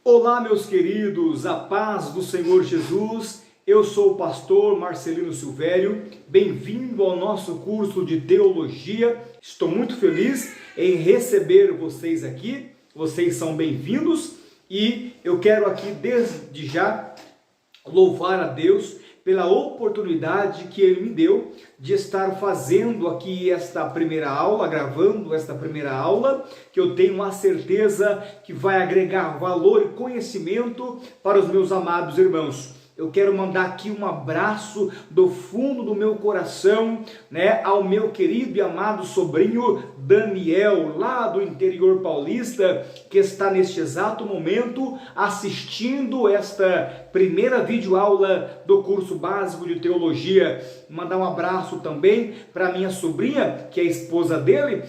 Olá, meus queridos, a paz do Senhor Jesus. Eu sou o pastor Marcelino Silvério, bem-vindo ao nosso curso de teologia. Estou muito feliz em receber vocês aqui, vocês são bem-vindos e eu quero aqui desde já louvar a Deus pela oportunidade que Ele me deu de estar fazendo aqui esta primeira aula, gravando esta primeira aula, que eu tenho a certeza que vai agregar valor e conhecimento para os meus amados irmãos. Eu quero mandar aqui um abraço do fundo do meu coração, ao meu querido e amado sobrinho Daniel, lá do interior paulista, que está neste exato momento assistindo esta primeira videoaula do curso básico de teologia. Mandar um abraço também para minha sobrinha, que é a esposa dele,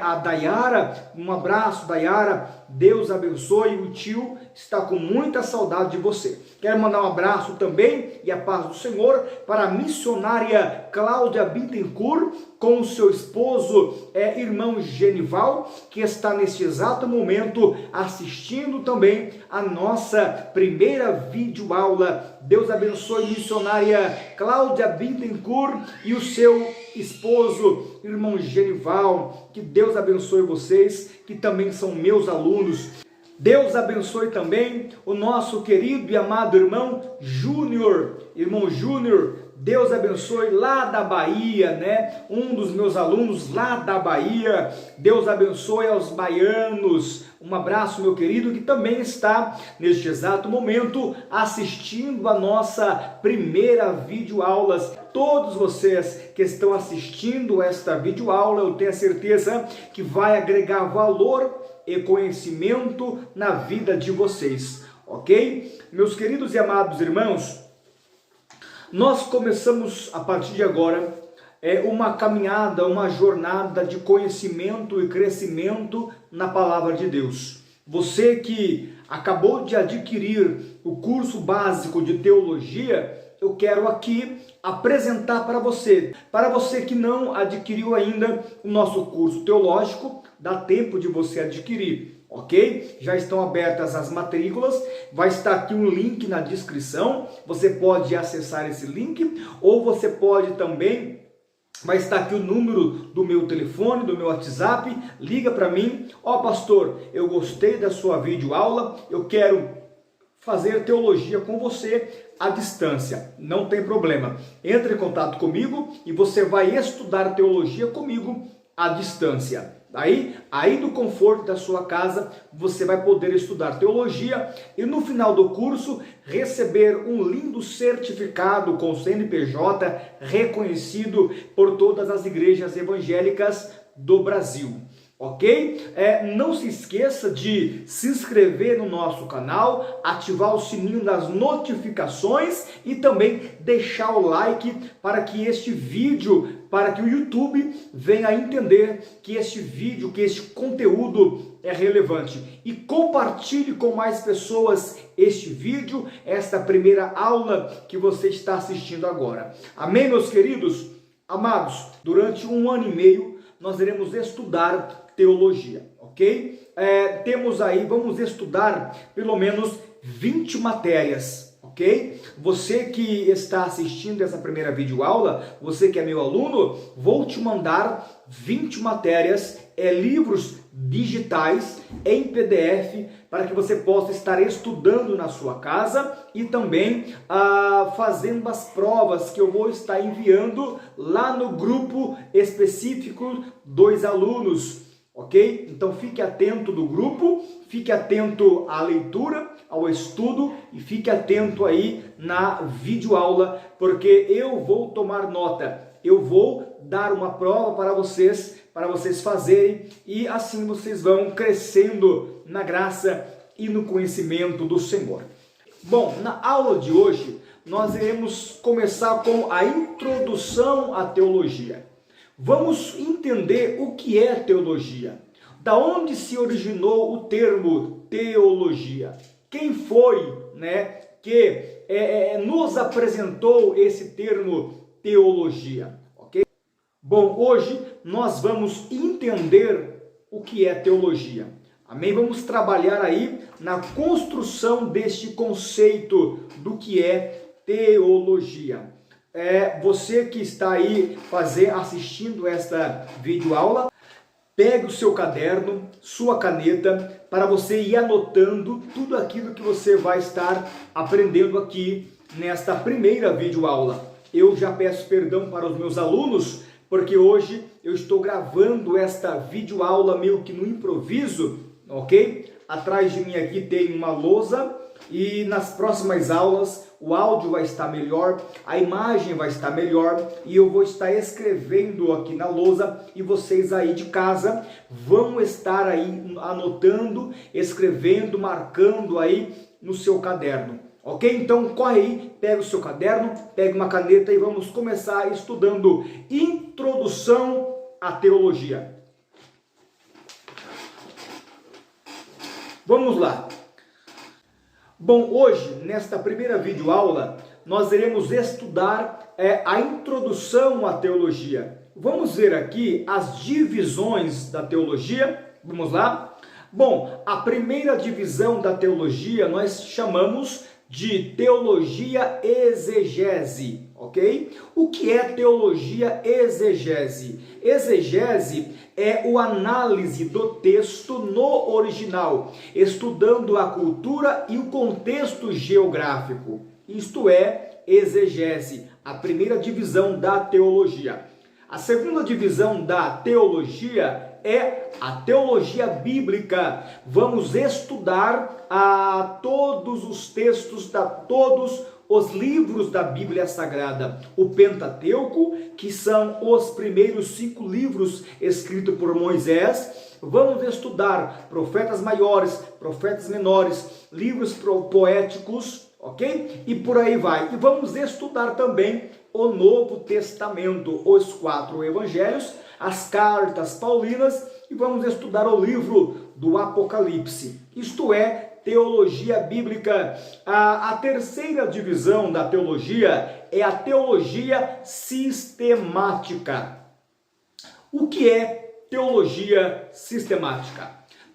a Dayara. Um abraço, Dayara. Deus abençoe. O tio está com muita saudade de você. Quero mandar um abraço também e a paz do Senhor para a missionária Cláudia Bittencourt com o seu esposo, irmão Genival, que está neste exato momento assistindo também a nossa primeira videoaula. Deus abençoe missionária Cláudia Bittencourt e o seu esposo, irmão Genival. Que Deus abençoe vocês, que também são meus alunos. Deus abençoe também o nosso querido e amado irmão Júnior. Irmão Júnior, Deus abençoe lá da Bahia, um dos meus alunos lá da Bahia. Deus abençoe aos baianos. Um abraço, meu querido, que também está neste exato momento assistindo a nossa primeira videoaula. Todos vocês que estão assistindo esta videoaula, eu tenho a certeza que vai agregar valor e conhecimento na vida de vocês, ok? Meus queridos e amados irmãos, nós começamos a partir de agora uma caminhada, uma jornada de conhecimento e crescimento na palavra de Deus. Você que acabou de adquirir o curso básico de teologia, eu quero aqui apresentar para você que não adquiriu ainda o nosso curso teológico, dá tempo de você adquirir, ok? Já estão abertas as matrículas, vai estar aqui um link na descrição, você pode acessar esse link, ou você pode também, vai estar aqui o número do meu telefone, do meu WhatsApp, liga para mim. Pastor, eu gostei da sua videoaula, eu quero fazer teologia com você à distância. Não tem problema, entre em contato comigo e você vai estudar teologia comigo à distância. Aí do conforto da sua casa, você vai poder estudar teologia e no final do curso receber um lindo certificado com CNPJ reconhecido por todas as igrejas evangélicas do Brasil. Ok? Não se esqueça de se inscrever no nosso canal, ativar o sininho das notificações e também deixar o like para que este vídeo, para que o YouTube venha a entender que este vídeo, que este conteúdo é relevante. E compartilhe com mais pessoas este vídeo, esta primeira aula que você está assistindo agora. Amém, meus queridos? Amados, durante 1 ano e meio nós iremos estudar teologia, ok? Vamos estudar pelo menos 20 matérias, ok? Você que está assistindo essa primeira videoaula, você que é meu aluno, vou te mandar 20 matérias, livros digitais em PDF, para que você possa estar estudando na sua casa e também fazendo as provas que eu vou estar enviando lá no grupo específico dos alunos. Ok? Então fique atento do grupo, fique atento à leitura, ao estudo e fique atento aí na videoaula, porque eu vou tomar nota, eu vou dar uma prova para vocês fazerem e assim vocês vão crescendo na graça e no conhecimento do Senhor. Bom, na aula de hoje nós iremos começar com a introdução à teologia. Vamos entender o que é teologia. Da onde se originou o termo teologia? Quem foi, que nos apresentou esse termo teologia? Ok? Bom, hoje nós vamos entender o que é teologia. Amém? Vamos trabalhar aí na construção deste conceito do que é teologia. Você que está aí assistindo esta videoaula, pegue o seu caderno, sua caneta, para você ir anotando tudo aquilo que você vai estar aprendendo aqui nesta primeira videoaula. Eu já peço perdão para os meus alunos, porque hoje eu estou gravando esta videoaula meio que no improviso, ok? Atrás de mim aqui tem uma lousa e nas próximas aulas o áudio vai estar melhor, a imagem vai estar melhor e eu vou estar escrevendo aqui na lousa e vocês aí de casa vão estar aí anotando, escrevendo, marcando aí no seu caderno. Ok? Então corre aí, pega o seu caderno, pega uma caneta e vamos começar estudando Introdução à Teologia. Vamos lá. Bom, hoje, nesta primeira videoaula, nós iremos estudar a introdução à teologia. Vamos ver aqui as divisões da teologia. Vamos lá? Bom, a primeira divisão da teologia nós chamamos de teologia exegese, ok? O que é teologia exegese? Exegese é o análise do texto no original, estudando a cultura e o contexto geográfico. Isto é exegese, a primeira divisão da teologia. A segunda divisão da teologia é a teologia bíblica. Vamos estudar todos os textos, todos os livros da Bíblia Sagrada. O Pentateuco, que são os primeiros 5 livros escritos por Moisés. Vamos estudar profetas maiores, profetas menores, livros poéticos, ok? E por aí vai. E vamos estudar também o Novo Testamento, os 4 evangelhos, as cartas paulinas e vamos estudar o livro do Apocalipse. Isto é teologia bíblica. A terceira divisão da teologia é a teologia sistemática. O que é teologia sistemática?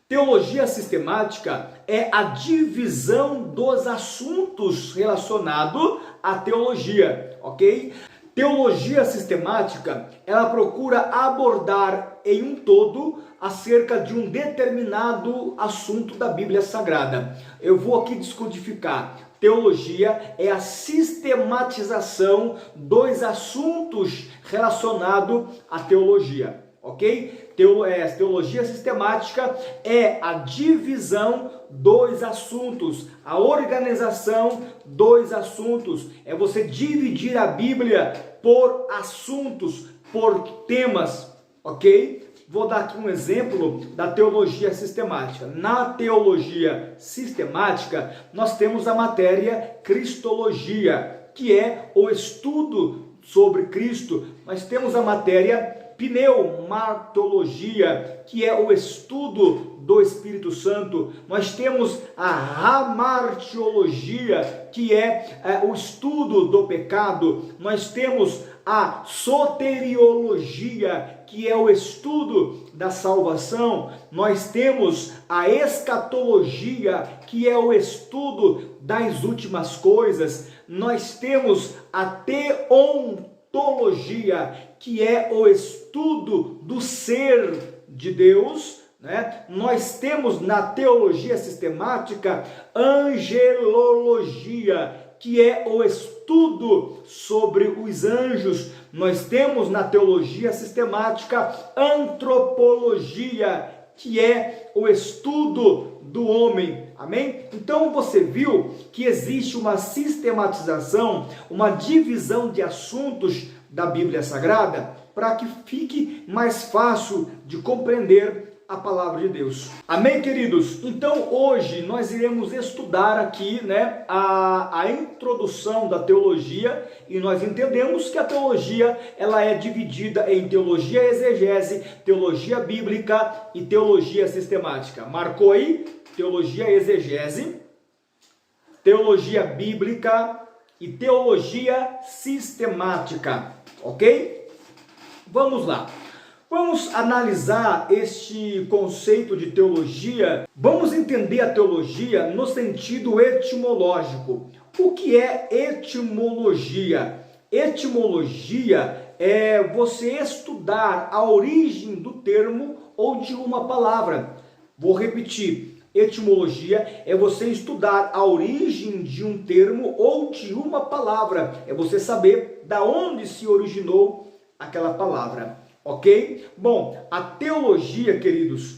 Teologia sistemática é a divisão dos assuntos relacionados à teologia, ok? Teologia sistemática, ela procura abordar em um todo acerca de um determinado assunto da Bíblia Sagrada. Eu vou aqui descodificar. Teologia é a sistematização dos assuntos relacionados à teologia, ok? Teologia sistemática é a divisão dos assuntos, a organização dos assuntos. É você dividir a Bíblia por assuntos, por temas, ok? Vou dar aqui um exemplo da teologia sistemática. Na teologia sistemática, nós temos a matéria cristologia, que é o estudo sobre Cristo. Nós temos a matéria pneumatologia, que é o estudo do Espírito Santo. Nós temos a hamartiologia, que é o estudo do pecado. Nós temos a soteriologia, que é o estudo da salvação. Nós temos a escatologia, que é o estudo das últimas coisas. Nós temos a teontologia, que é o estudo do ser de Deus, né? Nós temos na teologia sistemática angelologia, que é o estudo sobre os anjos. Nós temos na teologia sistemática antropologia, que é o estudo do homem. Amém? Então você viu que existe uma sistematização, uma divisão de assuntos da Bíblia Sagrada, para que fique mais fácil de compreender a palavra de Deus. Amém, queridos? Então hoje nós iremos estudar aqui, né, a introdução da teologia, e nós entendemos que a teologia ela é dividida em teologia exegese, teologia bíblica e teologia sistemática. Marcou aí? Teologia exegese, teologia bíblica e teologia sistemática, ok? Vamos lá. Vamos analisar este conceito de teologia. Vamos entender a teologia no sentido etimológico. O que é etimologia? Etimologia é você estudar a origem do termo ou de uma palavra. Vou repetir. Etimologia é você estudar a origem de um termo ou de uma palavra. É você saber da onde se originou aquela palavra. Ok? Bom, a teologia, queridos,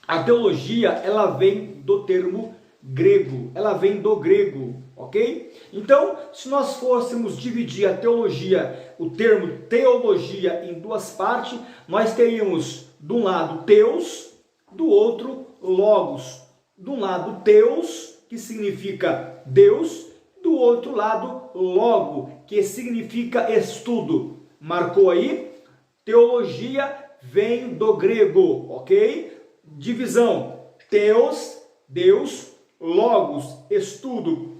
a teologia, ela vem do termo grego, ela vem do grego, ok? Então, se nós fôssemos dividir a teologia, o termo teologia em duas partes, nós teríamos, de um lado, Theos, do outro, Logos. De um lado, Theos, que significa Deus, do outro lado, Logo, que significa estudo. Marcou aí? Teologia vem do grego, ok? Divisão: Theos, Deus, Logos, estudo,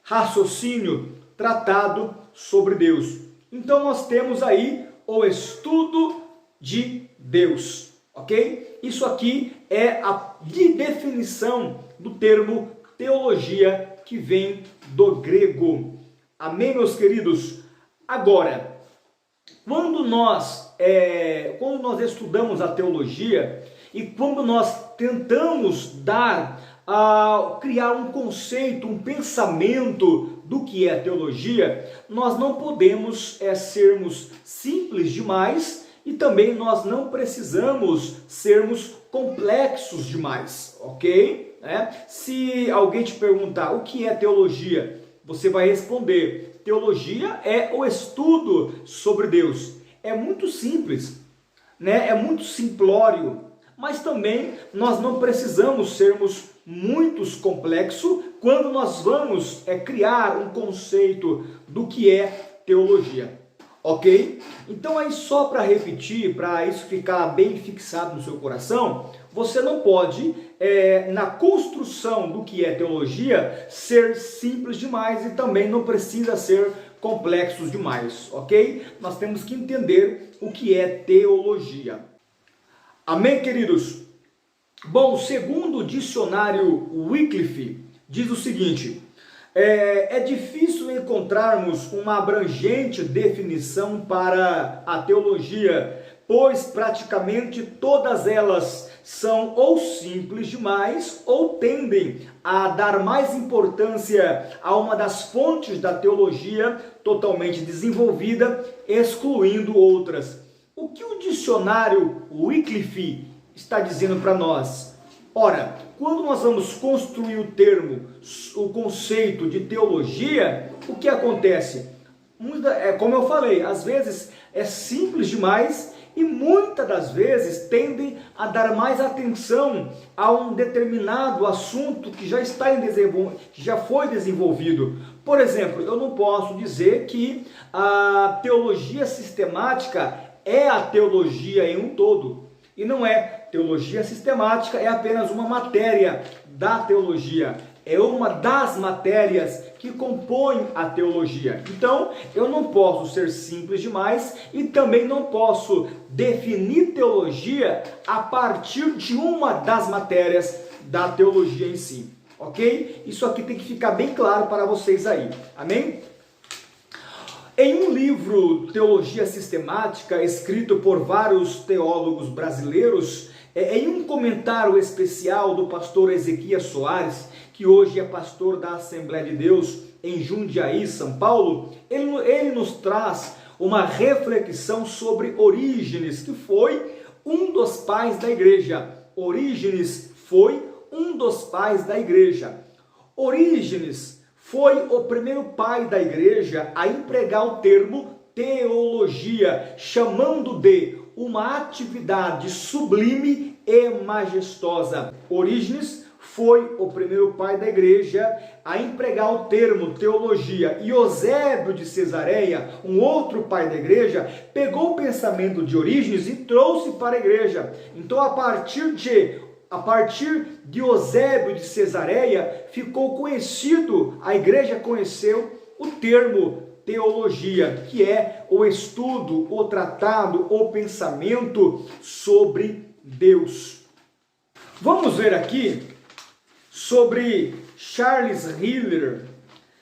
raciocínio, tratado sobre Deus. Então nós temos aí o estudo de Deus, ok? Isso aqui é a definição do termo teologia, que vem do grego. Amém, meus queridos? Agora, quando nós estudamos a teologia e quando nós tentamos criar um conceito, um pensamento do que é teologia, nós não podemos sermos simples demais e também nós não precisamos sermos complexos demais, ok? Se alguém te perguntar o que é teologia, você vai responder: teologia é o estudo sobre Deus. É muito simples, né? É muito simplório, mas também nós não precisamos sermos muito complexos quando nós vamos criar um conceito do que é teologia, ok? Então aí só para repetir, para isso ficar bem fixado no seu coração, você não pode, na construção do que é teologia, ser simples demais e também não precisa ser complexos demais, ok? Nós temos que entender o que é teologia. Amém, queridos? Bom, segundo o dicionário Wycliffe, diz o seguinte: é difícil encontrarmos uma abrangente definição para a teologia, pois praticamente todas elas são ou simples demais ou tendem a dar mais importância a uma das fontes da teologia totalmente desenvolvida, excluindo outras. O que o dicionário Wycliffe está dizendo para nós? Ora, quando nós vamos construir o conceito de teologia, o que acontece? Como eu falei, às vezes é simples demais e muitas das vezes tendem a dar mais atenção a um determinado assunto que já está que já foi desenvolvido. Por exemplo, eu não posso dizer que a teologia sistemática é a teologia em um todo. E não é. Teologia sistemática é apenas uma matéria da teologia. É uma das matérias que compõem a teologia. Então, eu não posso ser simples demais e também não posso definir teologia a partir de uma das matérias da teologia em si. Ok? Isso aqui tem que ficar bem claro para vocês aí. Amém? Em um livro, Teologia Sistemática, escrito por vários teólogos brasileiros, em um comentário especial do pastor Ezequias Soares, que hoje é pastor da Assembleia de Deus em Jundiaí, São Paulo, ele nos traz uma reflexão sobre Orígenes, que foi um dos pais da igreja. Orígenes foi um dos pais da igreja. Orígenes foi o primeiro pai da igreja a empregar o termo teologia, chamando de uma atividade sublime e majestosa. Orígenes foi o primeiro pai da igreja a empregar o termo teologia. E Eusébio de Cesareia, um outro pai da igreja, pegou o pensamento de Orígenes e trouxe para a igreja. Então, a partir de Eusébio de Cesareia, ficou conhecido, a igreja conheceu o termo teologia, que é o estudo, o tratado, o pensamento sobre Deus. Vamos ver aqui sobre Charles Hiller.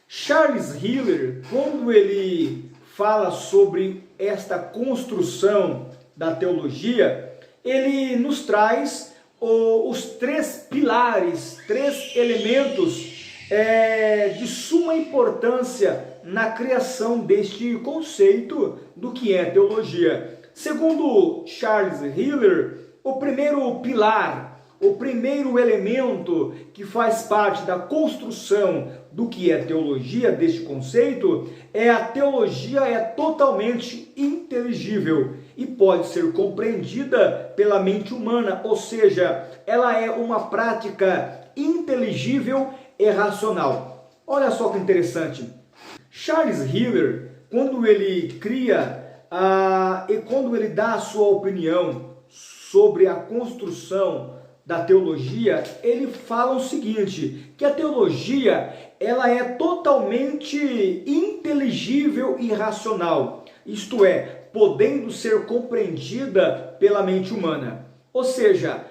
Charles Hiller, quando ele fala sobre esta construção da teologia, ele nos traz os três pilares, três elementos de suma importância na criação deste conceito do que é teologia. Segundo Charles Hiller, o primeiro pilar, o primeiro elemento que faz parte da construção do que é teologia, deste conceito, a teologia é totalmente inteligível e pode ser compreendida pela mente humana, ou seja, ela é uma prática inteligível e racional. Olha só que interessante. Charles Hiller, quando ele cria e quando ele dá a sua opinião sobre a construção da teologia, ele fala o seguinte, que a teologia ela é totalmente inteligível e racional, isto é, podendo ser compreendida pela mente humana. Ou seja,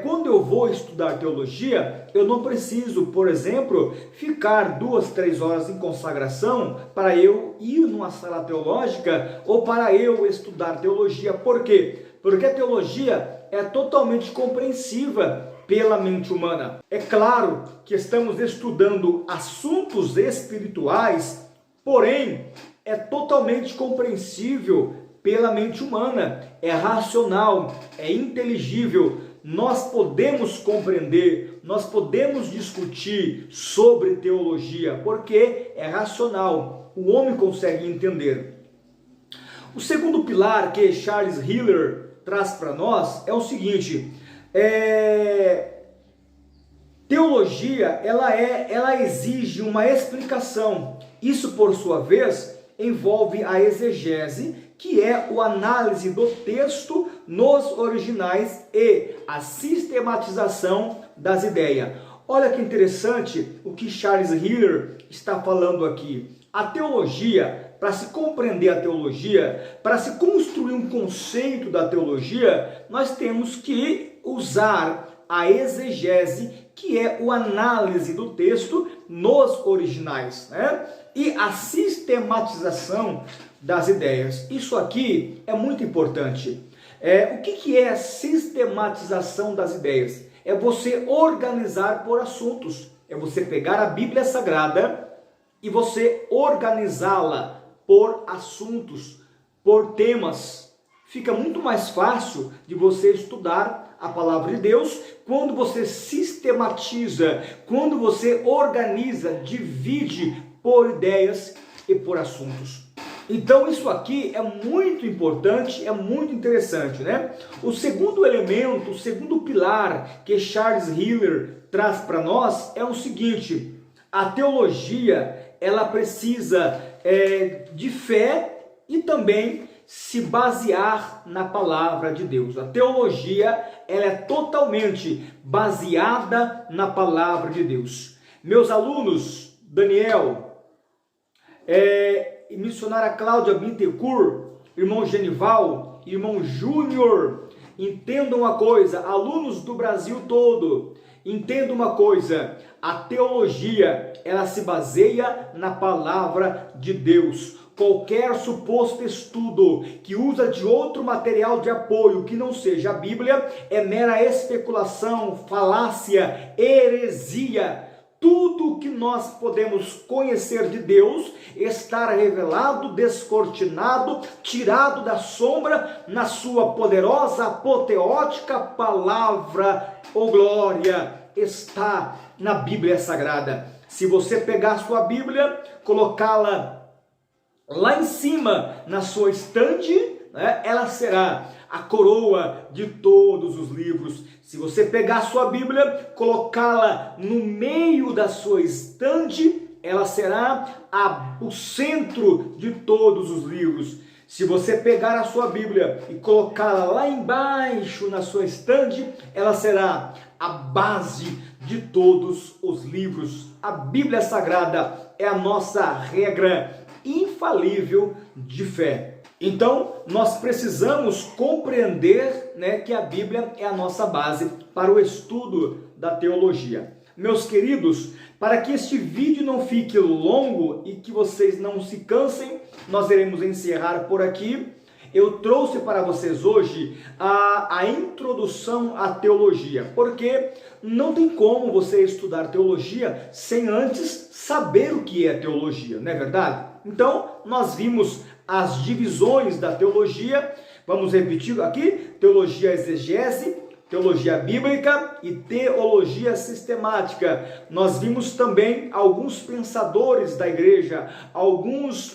quando eu vou estudar teologia, eu não preciso, por exemplo, ficar 2, 3 horas em consagração para eu ir numa sala teológica ou para eu estudar teologia. Por quê? Porque a teologia é totalmente compreensiva pela mente humana. É claro que estamos estudando assuntos espirituais, porém, é totalmente compreensível pela mente humana, é racional, é inteligível. Nós podemos compreender, nós podemos discutir sobre teologia, porque é racional, o homem consegue entender. O segundo pilar que Charles Hiller traz para nós é o seguinte, teologia ela exige uma explicação. Isso, por sua vez, envolve a exegese, que é a análise do texto nos originais e a sistematização das ideias. Olha que interessante o que Charles Hiller está falando aqui. A teologia, para se compreender a teologia, para se construir um conceito da teologia, nós temos que usar a exegese, que é a análise do texto nos originais, né? E a sistematização das ideias. Isso aqui é muito importante. O que é a sistematização das ideias? É você organizar por assuntos. É você pegar a Bíblia Sagrada e você organizá-la por assuntos, por temas. Fica muito mais fácil de você estudar a palavra de Deus quando você sistematiza, quando você organiza, divide por ideias e por assuntos. Então isso aqui é muito importante, é muito interessante, né? O segundo elemento, o segundo pilar que Charles Hiller traz para nós é o seguinte: a teologia ela precisa de fé e também se basear na palavra de Deus. A teologia ela é totalmente baseada na palavra de Deus. Meus alunos, Daniel, missionária Cláudia Bittencourt, irmão Genival, irmão Júnior, entendam uma coisa, alunos do Brasil todo, entendam uma coisa, a teologia ela se baseia na palavra de Deus. Qualquer suposto estudo que usa de outro material de apoio que não seja a Bíblia é mera especulação, falácia, heresia. Tudo que nós podemos conhecer de Deus está revelado, descortinado, tirado da sombra na sua poderosa, apoteótica palavra, ou glória, está na Bíblia Sagrada. Se você pegar a sua Bíblia, colocá-la lá em cima na sua estande, né, ela será a coroa de todos os livros. Se você pegar a sua Bíblia, colocá-la no meio da sua estante, ela será o centro de todos os livros. Se você pegar a sua Bíblia e colocá-la lá embaixo na sua estante, ela será a base de todos os livros. A Bíblia Sagrada é a nossa regra infalível de fé. Então, nós precisamos compreender, né, que a Bíblia é a nossa base para o estudo da teologia. Meus queridos, para que este vídeo não fique longo e que vocês não se cansem, nós iremos encerrar por aqui. Eu trouxe para vocês hoje a introdução à teologia, porque não tem como você estudar teologia sem antes saber o que é teologia, não é verdade? Então, nós vimos as divisões da teologia, vamos repetir aqui: teologia exegese, teologia bíblica e teologia sistemática. Nós vimos também alguns pensadores da igreja, alguns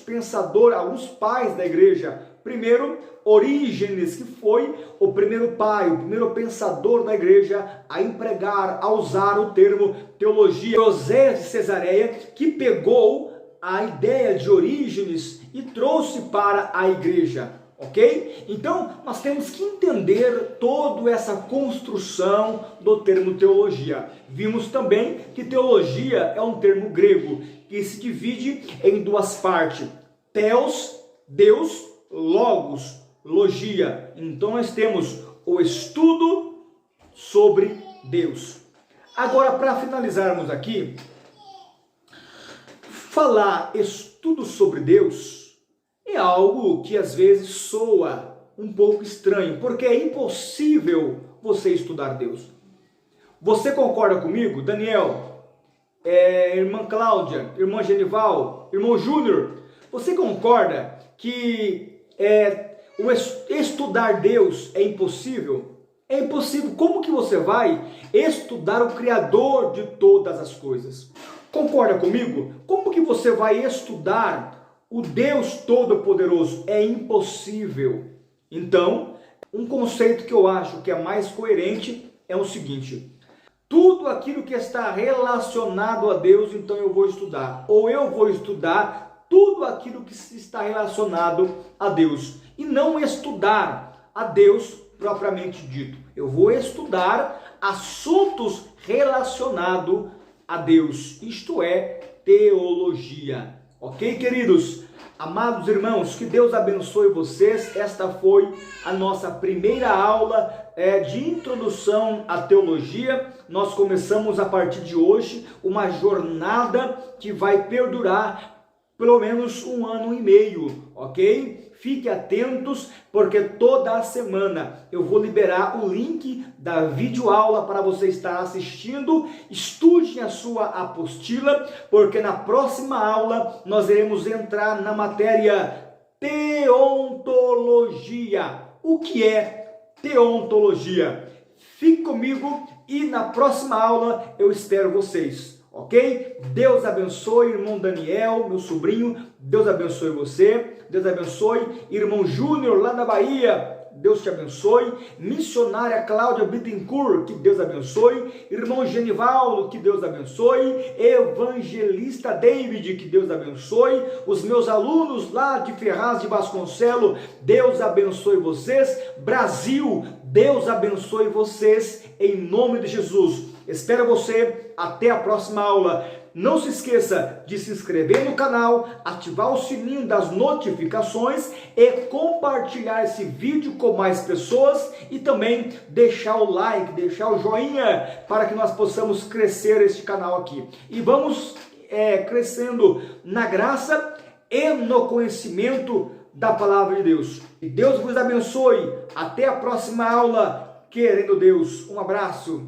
pais da igreja. Primeiro, Orígenes, que foi o primeiro pai, o primeiro pensador da igreja a empregar, a usar o termo teologia. José de Cesareia, que pegou a ideia de Orígenes e trouxe para a igreja. Ok? Então, nós temos que entender toda essa construção do termo teologia. Vimos também que teologia é um termo grego que se divide em duas partes: theos, Deus, logos, logia. Então, nós temos o estudo sobre Deus. Agora, para finalizarmos aqui, falar estudo sobre Deus é algo que às vezes soa um pouco estranho, porque é impossível você estudar Deus. Você concorda comigo, Daniel, irmã Cláudia, irmã Genival, irmão Júnior? Você concorda que estudar Deus é impossível? É impossível. Como que você vai estudar o Criador de todas as coisas? Concorda comigo? Como que você vai estudar o Deus Todo-Poderoso? É impossível. Então, um conceito que eu acho que é mais coerente é o seguinte: tudo aquilo que está relacionado a Deus, então eu vou estudar. Ou eu vou estudar tudo aquilo que está relacionado a Deus. E não estudar a Deus propriamente dito. Eu vou estudar assuntos relacionados a Deus. Isto é teologia. Ok, queridos? Amados irmãos, que Deus abençoe vocês. Esta foi a nossa primeira aula de introdução à teologia. Nós começamos a partir de hoje uma jornada que vai perdurar pelo menos 1 ano e meio, ok? Fique atentos, porque toda a semana eu vou liberar o link da videoaula para você estar assistindo. Estude a sua apostila, porque na próxima aula nós iremos entrar na matéria teontologia. O que é teontologia? Fique comigo e na próxima aula eu espero vocês. Ok? Deus abençoe, irmão Daniel, meu sobrinho. Deus abençoe você. Deus abençoe, irmão Júnior, lá na Bahia. Deus te abençoe. Missionária Cláudia Bittencourt, que Deus abençoe. Irmão Genivaldo, que Deus abençoe. Evangelista David, que Deus abençoe. Os meus alunos lá de Ferraz de Vasconcelos, Deus abençoe vocês. Brasil, Deus abençoe vocês, em nome de Jesus. Espero você até a próxima aula. Não se esqueça de se inscrever no canal, ativar o sininho das notificações e compartilhar esse vídeo com mais pessoas e também deixar o like, deixar o joinha para que nós possamos crescer este canal aqui. E vamos crescendo na graça e no conhecimento da palavra de Deus. E Deus vos abençoe. Até a próxima aula, querendo Deus. Um abraço.